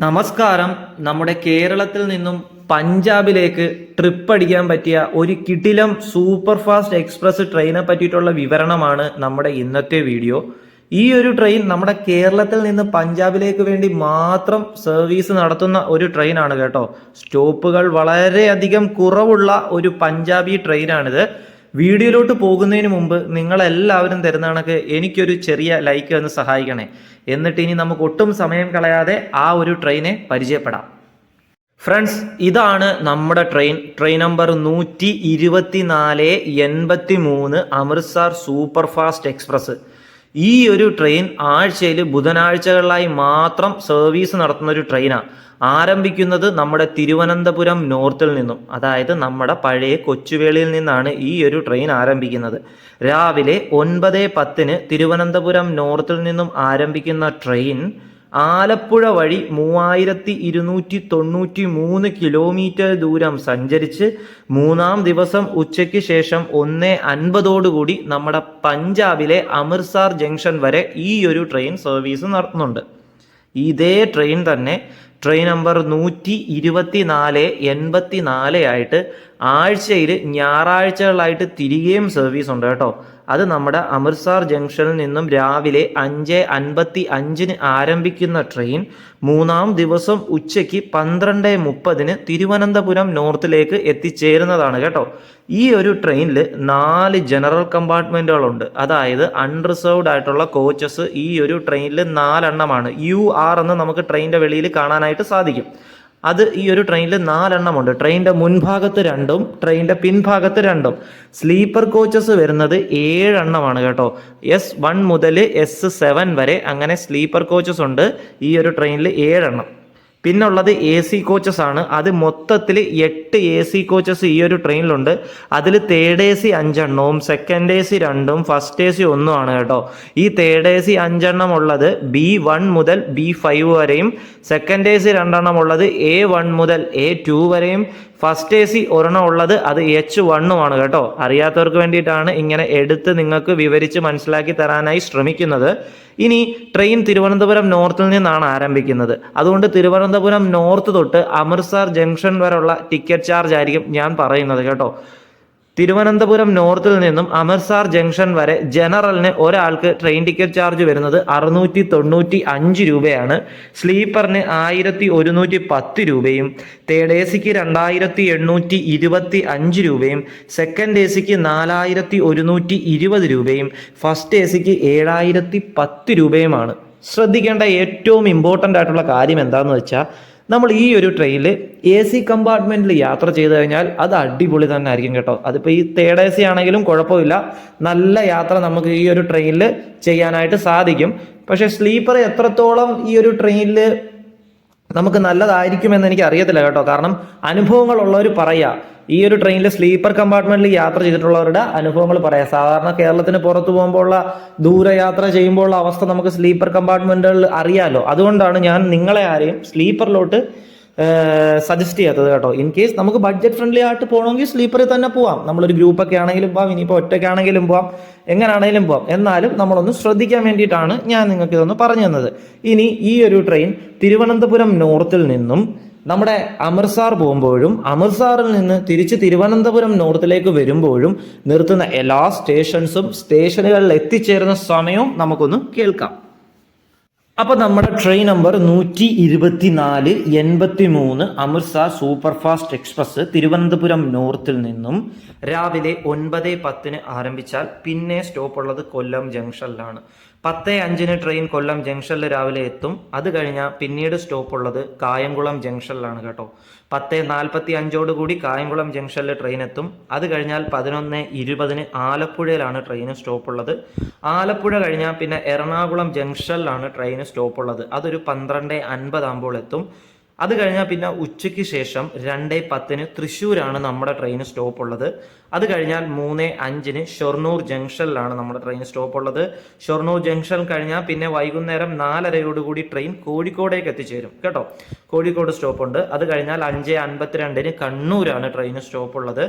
നമസ്കാരം. നമ്മുടെ കേരളത്തിൽ നിന്നും പഞ്ചാബിലേക്ക് ട്രിപ്പ് അടിക്കാൻ പറ്റിയ ഒരു കിടിലം സൂപ്പർ ഫാസ്റ്റ് എക്സ്പ്രസ് ട്രെയിനെ പറ്റിയിട്ടുള്ള വിവരണമാണ് നമ്മുടെ ഇന്നത്തെ വീഡിയോ. ഈ ഒരു ട്രെയിൻ നമ്മുടെ കേരളത്തിൽ നിന്ന് പഞ്ചാബിലേക്ക് വേണ്ടി മാത്രം സർവീസ് നടത്തുന്ന ഒരു ട്രെയിനാണ് കേട്ടോ. സ്റ്റോപ്പുകൾ വളരെയധികം കുറവുള്ള ഒരു പഞ്ചാബി ട്രെയിനാണിത്. വീഡിയോയിലോട്ട് പോകുന്നതിന് മുമ്പ് നിങ്ങളെല്ലാവരും തരുന്ന കണക്ക് എനിക്കൊരു ചെറിയ ലൈക്ക് ഒന്ന് സഹായിക്കണേ. എന്നിട്ട് ഇനി നമുക്ക് ഒട്ടും സമയം കളയാതെ ആ ഒരു ട്രെയിനെ പരിചയപ്പെടാം. ഫ്രണ്ട്സ്, ഇതാണ് നമ്മുടെ train number 12483 Amritsar super fast express. ഈ ഒരു ട്രെയിൻ ആഴ്ചയിൽ ബുധനാഴ്ചകളിലായി മാത്രം സർവീസ് നടത്തുന്ന ഒരു ട്രെയിനാണ്. ആരംഭിക്കുന്നത് നമ്മുടെ തിരുവനന്തപുരം നോർത്തിൽ നിന്നും, അതായത് നമ്മുടെ പഴയ കൊച്ചുവേളിയിൽ നിന്നാണ് ഈ ഒരു ട്രെയിൻ ആരംഭിക്കുന്നത്. രാവിലെ 9:10 തിരുവനന്തപുരം നോർത്തിൽ നിന്നും ആരംഭിക്കുന്ന ട്രെയിൻ ആലപ്പുഴ വഴി 3293 കിലോമീറ്റർ ദൂരം സഞ്ചരിച്ച് മൂന്നാം ദിവസം ഉച്ചയ്ക്ക് ശേഷം 1:50 നമ്മുടെ പഞ്ചാബിലെ അമൃത്സർ ജംഗ്ഷൻ വരെ ഈ ഒരു ട്രെയിൻ സർവീസ് നടത്തുന്നുണ്ട്. ഇതേ ട്രെയിൻ തന്നെ ട്രെയിൻ നമ്പർ 12484 ആയിട്ട് ആഴ്ചയിൽ ഞായറാഴ്ചകളായിട്ട് തിരികെയും സർവീസ് ഉണ്ട് കേട്ടോ. അത് നമ്മുടെ അമൃത്സർ ജംഗ്ഷനിൽ നിന്നും രാവിലെ 5:55 ആരംഭിക്കുന്ന ട്രെയിൻ മൂന്നാം ദിവസം ഉച്ചയ്ക്ക് 12:30 തിരുവനന്തപുരം നോർത്തിലേക്ക് എത്തിച്ചേരുന്നതാണ് കേട്ടോ. ഈ ഒരു ട്രെയിനിൽ 4 ജനറൽ കമ്പാർട്ട്മെൻറ്റുകളുണ്ട്. അതായത് അൺറിസർവ്ഡ് ആയിട്ടുള്ള കോച്ചസ് ഈ ഒരു ട്രെയിനിൽ 4 എണ്ണമാണ്. UR എന്ന് നമുക്ക് ട്രെയിനിൻ്റെ വെളിയിൽ കാണാനായിട്ട് സാധിക്കും. അത് ഈ ഒരു ട്രെയിനിൽ 4 എണ്ണമുണ്ട്. ട്രെയിനിൻ്റെ മുൻഭാഗത്ത് 2ഉം ട്രെയിനിൻ്റെ പിൻഭാഗത്ത് 2ഉം. സ്ലീപ്പർ കോച്ചസ് വരുന്നത് 7 എണ്ണമാണ് കേട്ടോ. S1 മുതൽ S7 വരെ അങ്ങനെ സ്ലീപ്പർ കോച്ചസ് ഉണ്ട് ഈ ഒരു ട്രെയിനിൽ 7 എണ്ണം. പിന്നുള്ളത് AC കോച്ചസ് ആണ്. അത് മൊത്തത്തിൽ 8 AC കോച്ചസ് ഈ ഒരു ട്രെയിനിലുണ്ട്. അതിൽ തേർഡ് AC 5 എണ്ണവും സെക്കൻഡ് AC 2ഉം ഫസ്റ്റ് AC 1ഉം ആണ് കേട്ടോ. ഈ തേർഡ് AC 5 എണ്ണം ഉള്ളത് B1 മുതൽ B5 വരെയും സെക്കൻഡ് AC 2 എണ്ണം ഉള്ളത് A1 മുതൽ A2 വരെയും ഫസ്റ്റ് AC ഒരെണ്ണം ഉള്ളത് അത് H1ഉമാണ് കേട്ടോ. അറിയാത്തവർക്ക് വേണ്ടിയിട്ടാണ് ഇങ്ങനെ എടുത്ത് നിങ്ങൾക്ക് വിവരിച്ച് മനസ്സിലാക്കി തരാനായി ശ്രമിക്കുന്നത്. ഇനി ട്രെയിൻ തിരുവനന്തപുരം നോർത്തിൽ നിന്നാണ് ആരംഭിക്കുന്നത്. അതുകൊണ്ട് തിരുവനന്തപുരം നോർത്ത് തൊട്ട് അമൃത്സർ ജംഗ്ഷൻ വരെയുള്ള ടിക്കറ്റ് ചാർജ് ആയിരിക്കും ഞാൻ പറയുന്നത് കേട്ടോ. തിരുവനന്തപുരം നോർത്തിൽ നിന്നും അമൃത്സർ ജംഗ്ഷൻ വരെ ജനറലിന് ഒരാൾക്ക് ട്രെയിൻ ടിക്കറ്റ് ചാർജ് വരുന്നത് 695 രൂപയാണ്. സ്ലീപ്പറിന് 1110 രൂപയും തേർഡ് AC-ക്ക് 2825 രൂപയും സെക്കൻഡ് AC-ക്ക് 4120 രൂപയും ഫസ്റ്റ് AC-ക്ക് 7010 രൂപയുമാണ്. ശ്രദ്ധിക്കേണ്ട ഏറ്റവും ഇമ്പോർട്ടൻ്റ് ആയിട്ടുള്ള കാര്യം എന്താണെന്ന് വെച്ചാൽ, നമ്മൾ ഈ ഒരു ട്രെയിനിൽ AC കമ്പാർട്ട്മെൻറ്റിൽ യാത്ര ചെയ്ത് കഴിഞ്ഞാൽ അത് അടിപൊളി തന്നെ ആയിരിക്കും കേട്ടോ. അതിപ്പോൾ ഈ തേർഡ് AC ആണെങ്കിലും കുഴപ്പമില്ല, നല്ല യാത്ര നമുക്ക് ഈ ഒരു ട്രെയിനിൽ ചെയ്യാനായിട്ട് സാധിക്കും. പക്ഷേ സ്ലീപ്പർ എത്രത്തോളം ഈ ഒരു ട്രെയിനിൽ നമുക്ക് നല്ലതായിരിക്കുമെന്ന് എനിക്ക് അറിയത്തില്ല കേട്ടോ. കാരണം അനുഭവങ്ങളുള്ളവർ പറയുക, ഈ ഒരു ട്രെയിനിൽ സ്ലീപ്പർ കമ്പാർട്ട്മെന്റിൽ യാത്ര ചെയ്തിട്ടുള്ളവരുടെ അനുഭവങ്ങൾ പറയാം. സാധാരണ കേരളത്തിന് പുറത്തു പോകുമ്പോഴുള്ള ദൂരയാത്ര ചെയ്യുമ്പോഴുള്ള അവസ്ഥ നമുക്ക് സ്ലീപ്പർ കമ്പാർട്ട്മെന്റുകളിൽ അറിയാമല്ലോ. അതുകൊണ്ടാണ് ഞാൻ നിങ്ങളെ ആരെയും സ്ലീപ്പറിലോട്ട് സജസ്റ്റ് ചെയ്യാത്തത് കേട്ടോ. ഇൻ കേസ് നമുക്ക് ബഡ്ജറ്റ് ഫ്രണ്ട്ലി ആയിട്ട് പോകണമെങ്കിൽ സ്ലീപ്പറിൽ തന്നെ പോവാം. നമ്മളൊരു ഗ്രൂപ്പൊക്കെ ആണെങ്കിലും പോവാം, ഇനിയിപ്പോൾ ഒറ്റയ്ക്കാണെങ്കിലും പോവാം, എങ്ങനെയാണെങ്കിലും പോവാം. എന്നാലും നമ്മളൊന്ന് ശ്രദ്ധിക്കാൻ വേണ്ടിയിട്ടാണ് ഞാൻ നിങ്ങൾക്ക് ഇതൊന്ന് പറഞ്ഞു തന്നത്. ഇനി ഈ ഒരു ട്രെയിൻ തിരുവനന്തപുരം നോർത്തിൽ നിന്നും നമ്മുടെ അമൃത്സർ പോകുമ്പോഴും അമൃത്സറിൽ നിന്ന് തിരിച്ച് തിരുവനന്തപുരം നോർത്തിലേക്ക് വരുമ്പോഴും നിർത്തുന്ന എല്ലാ സ്റ്റേഷൻസും സ്റ്റേഷനുകളിൽ എത്തിച്ചേരുന്ന സമയവും നമുക്കൊന്ന് കേൾക്കാം. അപ്പോൾ നമ്മുടെ train number 12483 Amritsar super fast express Thiruvananthapuram നോർത്തിൽ നിന്നും രാവിലെ 9:10 ആരംഭിച്ചാൽ പിന്നെ സ്റ്റോപ്പ് ഉള്ളത് കൊല്ലം ജംഗ്ഷനിലാണ്. 10:05 ട്രെയിൻ കൊല്ലം ജംഗ്ഷനിൽ രാവിലെ എത്തും. അത് കഴിഞ്ഞാൽ പിന്നീട് സ്റ്റോപ്പ് ഉള്ളത് കായംകുളം ജംഗ്ഷനിലാണ് കേട്ടോ. 10:45 കായംകുളം ജംഗ്ഷനിൽ ട്രെയിൻ എത്തും. അത് കഴിഞ്ഞാൽ 11:20 ആലപ്പുഴയിലാണ് ട്രെയിന് സ്റ്റോപ്പ് ഉള്ളത്. ആലപ്പുഴ കഴിഞ്ഞാൽ പിന്നെ എറണാകുളം ജംഗ്ഷനിലാണ് ട്രെയിന് സ്റ്റോപ്പ് ഉള്ളത്. അതൊരു 12:50 ആകുമ്പോൾ എത്തും. അത് കഴിഞ്ഞാൽ പിന്നെ ഉച്ചയ്ക്ക് ശേഷം 2:10 തൃശ്ശൂരാണ് നമ്മുടെ ട്രെയിന് സ്റ്റോപ്പ് ഉള്ളത്. അത് കഴിഞ്ഞാൽ 3:05 ഷൊർണൂർ ജംഗ്ഷനിലാണ് നമ്മുടെ ട്രെയിൻ സ്റ്റോപ്പ് ഉള്ളത്. ഷൊർണൂർ ജംഗ്ഷൻ കഴിഞ്ഞാൽ പിന്നെ വൈകുന്നേരം 4:30 ട്രെയിൻ കോഴിക്കോടേക്ക് എത്തിച്ചേരും കേട്ടോ. കോഴിക്കോട് സ്റ്റോപ്പ് ഉണ്ട്. അത് കഴിഞ്ഞാൽ 5:52 കണ്ണൂരാണ് ട്രെയിൻ സ്റ്റോപ്പ് ഉള്ളത്.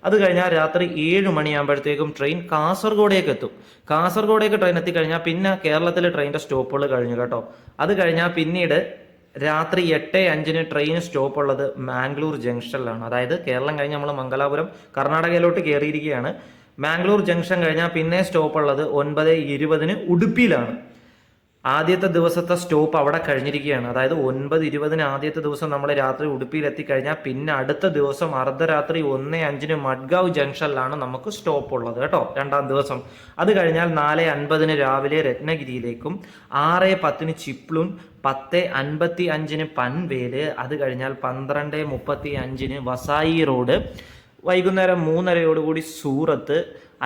അത് കഴിഞ്ഞാൽ രാത്രി 7 മണിയാകുമ്പോഴത്തേക്കും ട്രെയിൻ കാസർഗോഡേക്ക് എത്തും. കാസർഗോഡേക്ക് ട്രെയിൻ എത്തിക്കഴിഞ്ഞാൽ പിന്നെ കേരളത്തിലെ ട്രെയിനിൻ്റെ സ്റ്റോപ്പുകൾ കഴിഞ്ഞു കേട്ടോ. അത് കഴിഞ്ഞാൽ പിന്നീട് രാത്രി 8:05 ട്രെയിൻ സ്റ്റോപ്പ് ഉള്ളത് മാംഗ്ലൂർ ജംഗ്ഷനിലാണ്. അതായത് കേരളം കഴിഞ്ഞ് നമ്മൾ മംഗലാപുരം കർണാടകയിലോട്ട് കയറിയിരിക്കുകയാണ്. മാംഗ്ലൂർ ജംഗ്ഷൻ കഴിഞ്ഞാൽ പിന്നെ സ്റ്റോപ്പ് ഉള്ളത് 9:20 ഉടുപ്പിയിലാണ്. ആദ്യത്തെ ദിവസത്തെ സ്റ്റോപ്പ് അവിടെ കഴിഞ്ഞിരിക്കുകയാണ്. അതായത് 9:20 ആദ്യത്തെ ദിവസം നമ്മൾ രാത്രി ഉടുപ്പിയിൽ എത്തിക്കഴിഞ്ഞാൽ പിന്നെ അടുത്ത ദിവസം അർദ്ധരാത്രി 1:05 മഡ്ഗാവ് ജംഗ്ഷനിലാണ് നമുക്ക് സ്റ്റോപ്പ് ഉള്ളത് കേട്ടോ, രണ്ടാം ദിവസം. അത് കഴിഞ്ഞാൽ 4:50 രാവിലെ രത്നഗിരിയിലേക്കും 6:10 ചിപ്ലൂൺ, 10:55 പൻവേല്, അത് കഴിഞ്ഞാൽ 12:35 വസായി റോഡ്, വൈകുന്നേരം 3:30 സൂറത്ത്,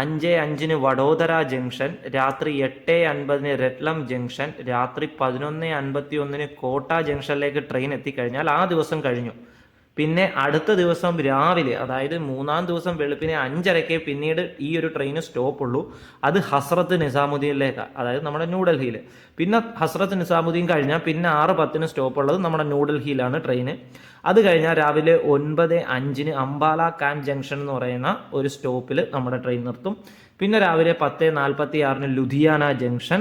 5:05 വഡോദര ജംഗ്ഷൻ, രാത്രി 8:50 രത്ലം ജംഗ്ഷൻ, രാത്രി 11:51 കോട്ട ജംഗ്ഷനിലേക്ക് ട്രെയിൻ എത്തിക്കഴിഞ്ഞാൽ ആ ദിവസം കഴിഞ്ഞു. പിന്നെ അടുത്ത ദിവസം രാവിലെ, അതായത് മൂന്നാം ദിവസം വെളുപ്പിനെ 5:30 പിന്നീട് ഈ ഒരു ട്രെയിന് സ്റ്റോപ്പ് ഉള്ളൂ. അത് ഹസ്രത്ത് നിസാമുദ്ദീനിലേക്കാണ്, അതായത് നമ്മുടെ ന്യൂഡൽഹിയിൽ. പിന്നെ ഹസ്രത്ത് നിസാമുദ്ദീൻ കഴിഞ്ഞാൽ പിന്നെ 6:10 സ്റ്റോപ്പ് ഉള്ളത് നമ്മുടെ ന്യൂഡൽഹിയിലാണ് ട്രെയിന്. അത് കഴിഞ്ഞാൽ രാവിലെ 9:05 അംബാല കാൻ ജംഗ്ഷൻ എന്ന് പറയുന്ന ഒരു സ്റ്റോപ്പിൽ നമ്മുടെ ട്രെയിൻ നിർത്തും. പിന്നെ രാവിലെ 10:46 ലുധിയാന ജംഗ്ഷൻ.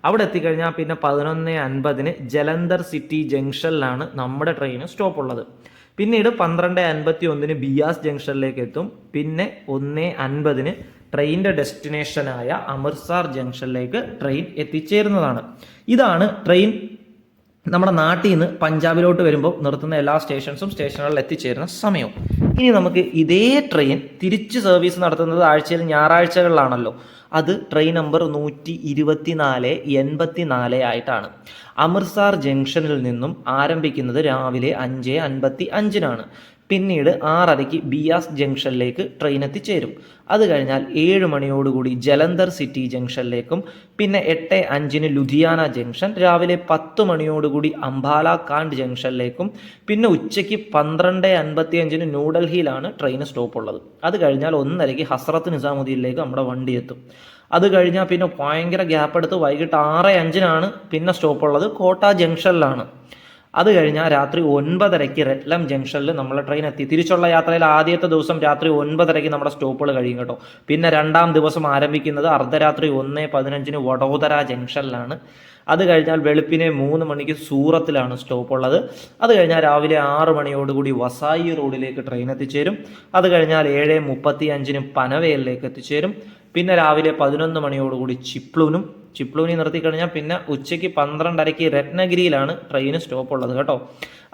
അവിടെ എത്തിക്കഴിഞ്ഞാൽ പിന്നെ 11:50 ജലന്ധർ സിറ്റി ജംഗ്ഷനിലാണ് നമ്മുടെ ട്രെയിന് സ്റ്റോപ്പ് ഉള്ളത്. പിന്നീട് 12:51 ബിയാസ് ജംഗ്ഷനിലേക്ക് എത്തും. പിന്നെ 1:50 ട്രെയിനിൻ്റെ ഡെസ്റ്റിനേഷനായ അമൃത്സർ ജംഗ്ഷനിലേക്ക് ട്രെയിൻ എത്തിച്ചേരുന്നതാണ്. ഇതാണ് ട്രെയിൻ നമ്മുടെ നാട്ടിൽ നിന്ന് പഞ്ചാബിലോട്ട് വരുമ്പോൾ നിർത്തുന്ന എല്ലാ സ്റ്റേഷൻസും സ്റ്റേഷനുകളിൽ എത്തിച്ചേരുന്ന സമയവും. ഇനി നമുക്ക് ഇതേ ട്രെയിൻ തിരിച്ച് സർവീസ് നടത്തുന്നത് ആഴ്ചയിൽ ഞായറാഴ്ചകളിലാണല്ലോ. അത് ട്രെയിൻ നമ്പർ 124/84 ആയിട്ടാണ്. അമൃത്സർ ജംഗ്ഷനിൽ നിന്നും ആരംഭിക്കുന്നത് രാവിലെ 5:55 പിന്നീട് 6:30 ബിയാസ് ജംഗ്ഷനിലേക്ക് ട്രെയിൻ എത്തിച്ചേരും. അത് കഴിഞ്ഞാൽ 7 മണിയോടുകൂടി ജലന്ധർ സിറ്റി ജംഗ്ഷനിലേക്കും പിന്നെ 8:05 ലുധിയാന ജംഗ്ഷൻ, രാവിലെ 10 മണിയോടുകൂടി അംബാല കാണ്ട് ജംഗ്ഷനിലേക്കും പിന്നെ ഉച്ചയ്ക്ക് 12:55 ന്യൂഡൽഹിയിലാണ് ട്രെയിൻ സ്റ്റോപ്പ് ഉള്ളത്. അത് കഴിഞ്ഞാൽ 1:30 ഹസ്രത്ത് നിസാമുദ്ദീനിലേക്ക് നമ്മുടെ വണ്ടി എത്തും. അത് കഴിഞ്ഞാൽ പിന്നെ ഭയങ്കര ഗ്യാപ്പ് എടുത്ത് വൈകിട്ട് 6:05 പിന്നെ സ്റ്റോപ്പ് ഉള്ളത് കോട്ട ജംഗ്ഷനിലാണ്. അത് കഴിഞ്ഞാൽ രാത്രി 9:30 രത്ലം ജംഗ്ഷനിൽ നമ്മളെ ട്രെയിൻ എത്തി. തിരിച്ചുള്ള യാത്രയിൽ ആദ്യത്തെ ദിവസം രാത്രി 9:30 നമ്മുടെ സ്റ്റോപ്പുകൾ കഴിയും കേട്ടോ. പിന്നെ രണ്ടാം ദിവസം ആരംഭിക്കുന്നത് അർദ്ധരാത്രി 1:15 വഡോദര ജംഗ്ഷനിലാണ്. അത് കഴിഞ്ഞാൽ വെളുപ്പിനെ 3 മണിക്ക് സൂറത്തിലാണ് സ്റ്റോപ്പ് ഉള്ളത്. അത് കഴിഞ്ഞാൽ രാവിലെ 6 മണിയോടുകൂടി വസായി റോഡിലേക്ക് ട്രെയിൻ എത്തിച്ചേരും. അത് കഴിഞ്ഞാൽ 7:35 പനവേലിലേക്ക് എത്തിച്ചേരും. പിന്നെ രാവിലെ 11 മണിയോടുകൂടി ചിപ്ലൂനിൽ നിർത്തിക്കഴിഞ്ഞാൽ പിന്നെ ഉച്ചയ്ക്ക് 12:30 രത്നഗിരിയിലാണ് ട്രെയിന് സ്റ്റോപ്പ് ഉള്ളത് കേട്ടോ.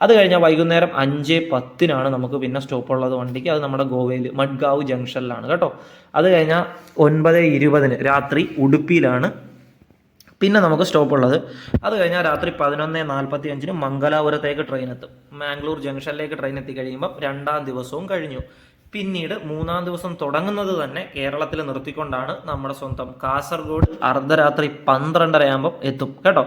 അത് കഴിഞ്ഞാൽ വൈകുന്നേരം 5:10 നമുക്ക് പിന്നെ സ്റ്റോപ്പ് ഉള്ളത് വണ്ടിക്ക്. അത് നമ്മുടെ ഗോവയിൽ മഡ്ഗാവ് ജംഗ്ഷനിലാണ് കേട്ടോ. അത് കഴിഞ്ഞാൽ 9:20 രാത്രി ഉടുപ്പിയിലാണ് പിന്നെ നമുക്ക് സ്റ്റോപ്പ് ഉള്ളത്. അത് കഴിഞ്ഞാൽ രാത്രി 11:45 മംഗലാപുരത്തേക്ക് ട്രെയിൻ എത്തും. മാംഗ്ലൂർ ജംഗ്ഷനിലേക്ക് ട്രെയിൻ എത്തി കഴിയുമ്പോൾ രണ്ടാം ദിവസവും കഴിഞ്ഞു. പിന്നീട് മൂന്നാം ദിവസം തുടങ്ങുന്നത് തന്നെ കേരളത്തിൽ നിർത്തിക്കൊണ്ടാണ്. നമ്മുടെ സ്വന്തം കാസർഗോഡ് അർദ്ധരാത്രി 12:30 എത്തും കേട്ടോ.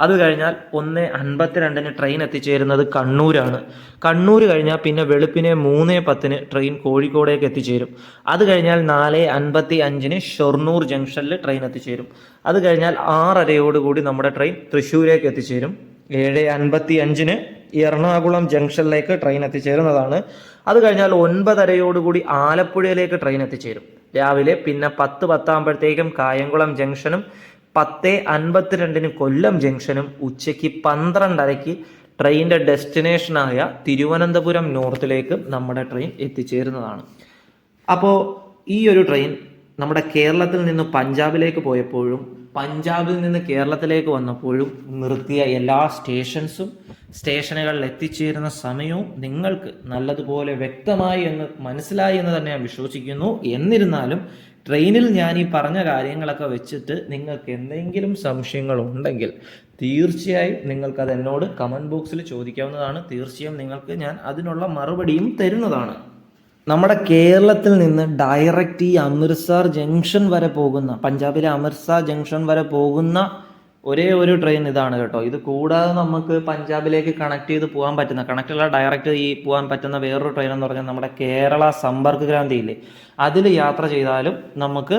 അത് കഴിഞ്ഞാൽ 1:52 ട്രെയിൻ എത്തിച്ചേരുന്നത് കണ്ണൂരാണ്. കണ്ണൂർ കഴിഞ്ഞാൽ പിന്നെ വെളുപ്പിനെ 3:10 ട്രെയിൻ കോഴിക്കോടേക്ക് എത്തിച്ചേരും. അത് കഴിഞ്ഞാൽ 4:55 ഷൊർണൂർ ജംഗ്ഷനിൽ ട്രെയിൻ എത്തിച്ചേരും. അത് കഴിഞ്ഞാൽ 6:30 നമ്മുടെ ട്രെയിൻ തൃശ്ശൂരേക്ക് എത്തിച്ചേരും. 7:55 എറണാകുളം ജംഗ്ഷനിലേക്ക് ട്രെയിൻ എത്തിച്ചേരുന്നതാണ്. അത് കഴിഞ്ഞാൽ 9:30 ആലപ്പുഴയിലേക്ക് ട്രെയിൻ എത്തിച്ചേരും. രാവിലെ പിന്നെ 10:10 കായംകുളം ജംഗ്ഷനും 10:52 കൊല്ലം ജംഗ്ഷനും ഉച്ചയ്ക്ക് 12:30 ട്രെയിനിൻ്റെ ഡെസ്റ്റിനേഷനായ തിരുവനന്തപുരം നോർത്തിലേക്ക് നമ്മുടെ ട്രെയിൻ എത്തിച്ചേരുന്നതാണ്. അപ്പോൾ ഈ ഒരു ട്രെയിൻ നമ്മുടെ കേരളത്തിൽ നിന്ന് പഞ്ചാബിലേക്ക് പോയപ്പോഴും പഞ്ചാബിൽ നിന്ന് കേരളത്തിലേക്ക് വന്നപ്പോഴും നിർത്തിയ എല്ലാ സ്റ്റേഷനുകളിൽ എത്തിച്ചേരുന്ന സമയവും നിങ്ങൾക്ക് നല്ലതുപോലെ വ്യക്തമായി എന്ന് മനസ്സിലായി എന്ന് തന്നെ ഞാൻ വിശ്വസിക്കുന്നു. എന്നിരുന്നാലും ട്രെയിനിൽ ഞാൻ ഈ പറഞ്ഞ കാര്യങ്ങളൊക്കെ വെച്ചിട്ട് നിങ്ങൾക്ക് എന്തെങ്കിലും സംശയങ്ങൾ ഉണ്ടെങ്കിൽ തീർച്ചയായും നിങ്ങൾക്കത് എന്നോട് കമൻറ്റ് ബോക്സിൽ ചോദിക്കാവുന്നതാണ്. തീർച്ചയായും നിങ്ങൾക്ക് ഞാൻ അതിനുള്ള മറുപടിയും തരുന്നതാണ്. നമ്മുടെ കേരളത്തിൽ നിന്ന് ഡയറക്റ്റ് ഈ അമൃത്സർ ജംഗ്ഷൻ വരെ പോകുന്ന, പഞ്ചാബിലെ അമൃത്സർ ജംഗ്ഷൻ വരെ പോകുന്ന ഒരേ ഒരു ട്രെയിൻ ഇതാണ് കേട്ടോ. ഇത് കൂടാതെ നമുക്ക് പഞ്ചാബിലേക്ക് കണക്ട് ചെയ്ത് പോകാൻ പറ്റുന്ന, കണക്റ്റുള്ള ഡയറക്റ്റ് ഈ പോകാൻ പറ്റുന്ന വേറൊരു ട്രെയിൻ എന്ന് പറഞ്ഞാൽ നമ്മുടെ കേരള സമ്പർക്ക് ക്രാന്തി ഇല്ലേ, അതിൽ യാത്ര ചെയ്താലും നമുക്ക്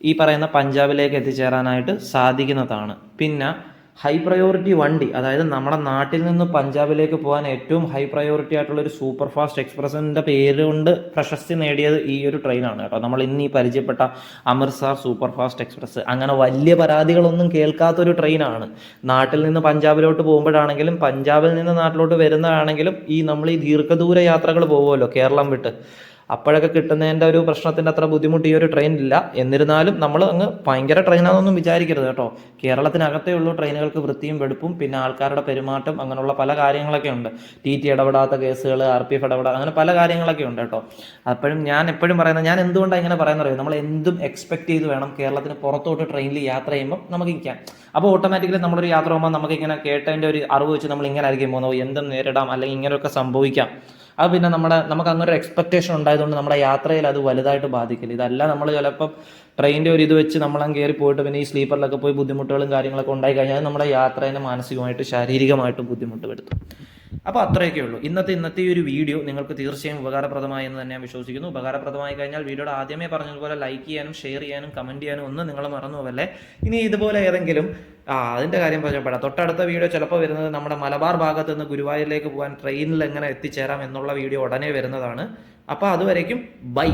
ഈ പറയുന്ന പഞ്ചാബിലേക്ക് എത്തിച്ചേരാനായിട്ട് സാധിക്കുന്നതാണ്. പിന്നെ ഹൈ പ്രയോറിറ്റി വണ്ടി, അതായത് നമ്മുടെ നാട്ടിൽ നിന്ന് പഞ്ചാബിലേക്ക് പോകാൻ ഏറ്റവും ഹൈ പ്രയോറിറ്റി ആയിട്ടുള്ള ഒരു സൂപ്പർ ഫാസ്റ്റ് എക്സ്പ്രസിൻ്റെ പേര് കൊണ്ട് പ്രശസ്തി നേടിയത് ഈ ഒരു ട്രെയിനാണ് കേട്ടോ. നമ്മൾ ഇന്ന് ഈ പരിചയപ്പെട്ട അമൃത്സർ സൂപ്പർ ഫാസ്റ്റ് എക്സ്പ്രസ് അങ്ങനെ വലിയ പരാതികളൊന്നും കേൾക്കാത്തൊരു ട്രെയിനാണ്. നാട്ടിൽ നിന്ന് പഞ്ചാബിലോട്ട് പോകുമ്പോഴാണെങ്കിലും പഞ്ചാബിൽ നിന്ന് നാട്ടിലോട്ട് വരുന്നതാണെങ്കിലും നമ്മൾ ഈ ദീർഘദൂര യാത്രകൾ പോകുമല്ലോ കേരളം വിട്ട്, അപ്പോഴൊക്കെ കിട്ടുന്നതിൻ്റെ ഒരു പ്രശ്നത്തിൻ്റെ അത്ര ബുദ്ധിമുട്ട് ഈ ഒരു ട്രെയിനില്ല. എന്നിരുന്നാലും നമ്മൾ അങ്ങ് ഭയങ്കര ട്രെയിനാണെന്നൊന്നും വിചാരിക്കരുത് കേട്ടോ. കേരളത്തിനകത്തേ ഉള്ളൂ ട്രെയിനുകൾക്ക് വൃത്തിയും വെടുപ്പും, പിന്നെ ആൾക്കാരുടെ പെരുമാറ്റം, അങ്ങനെയുള്ള പല കാര്യങ്ങളൊക്കെ ഉണ്ട്. TT ഇടപെടാത്ത കേസുകൾ, RPF ഇടപെടാത്ത, അങ്ങനെ പല കാര്യങ്ങളൊക്കെ ഉണ്ട് കേട്ടോ. അപ്പോഴും ഞാൻ എപ്പോഴും പറയുന്നത്, ഞാൻ എന്തുകൊണ്ടാണ് ഇങ്ങനെ പറയുന്നത് അറിയാം, നമ്മൾ എന്തും എക്സ്പെക്ട് ചെയ്ത് വേണം കേരളത്തിന് പുറത്തോട്ട് ട്രെയിനിൽ യാത്ര ചെയ്യുമ്പോൾ നമുക്ക് ഇരിക്കാം. അപ്പോൾ ഓട്ടോമാറ്റിക്കലി നമ്മളൊരു യാത്ര പോകുമ്പോൾ നമുക്കിങ്ങനെ കേട്ടതിൻ്റെ ഒരു അറിവ് വെച്ച് നമ്മൾ ഇങ്ങനെ ആയിരിക്കും പോകുന്നത്, എന്തും നേരിടാം അല്ലെങ്കിൽ ഇങ്ങനെയൊക്കെ സംഭവിക്കാം. അത് പിന്നെ നമുക്ക് അങ്ങനെ ഒരു എക്സ്പെക്ടേഷൻ ഉണ്ടായതുകൊണ്ട് നമ്മുടെ യാത്രയിൽ അത് വലുതായിട്ട് ബാധിക്കില്ല. ഇതല്ല നമ്മൾ ചിലപ്പം ട്രെയിനിൻ്റെ ഒരു ഇത് വെച്ച് നമ്മളങ്ങ് കയറി പോയിട്ട് പിന്നെ ഈ സ്ലീപ്പറിലൊക്കെ പോയി ബുദ്ധിമുട്ടുകളും കാര്യങ്ങളൊക്കെ ഉണ്ടായി കഴിഞ്ഞാൽ അത് നമ്മുടെ യാത്രേനെ മാനസികമായിട്ട് ശാരീരികമായിട്ടും ബുദ്ധിമുട്ട് വരുത്തും. അപ്പോൾ അത്രയൊക്കെ ഉള്ളൂ. ഇന്നത്തെ ഈ ഒരു വീഡിയോ നിങ്ങൾക്ക് തീർച്ചയായും ഉപകാരപ്രദമായി എന്ന് തന്നെ ഞാൻ വിശ്വസിക്കുന്നു. ഉപകാരപ്രദമായി കഴിഞ്ഞാൽ വീഡിയോയുടെ ആദ്യമേ പറഞ്ഞതുപോലെ ലൈക്ക് ചെയ്യാനും ഷെയർ ചെയ്യാനും കമൻറ്റ് ചെയ്യാനും ഒന്നും നിങ്ങൾ മറന്നു പോകല്ലേ. ഇനി ഇതുപോലെ ഏതെങ്കിലും അതിൻ്റെ കാര്യം പറഞ്ഞപ്പോഴാണ് തൊട്ടടുത്ത വീഡിയോ ചിലപ്പോൾ വരുന്നത് നമ്മുടെ മലബാർ ഭാഗത്ത് നിന്ന് ഗുരുവായൂരിലേക്ക് പോകാൻ ട്രെയിനിൽ എങ്ങനെ എത്തിച്ചേരാം എന്നുള്ള വീഡിയോ ഉടനെ വരുന്നതാണ്. അപ്പോൾ അതുവരേക്കും ബൈ.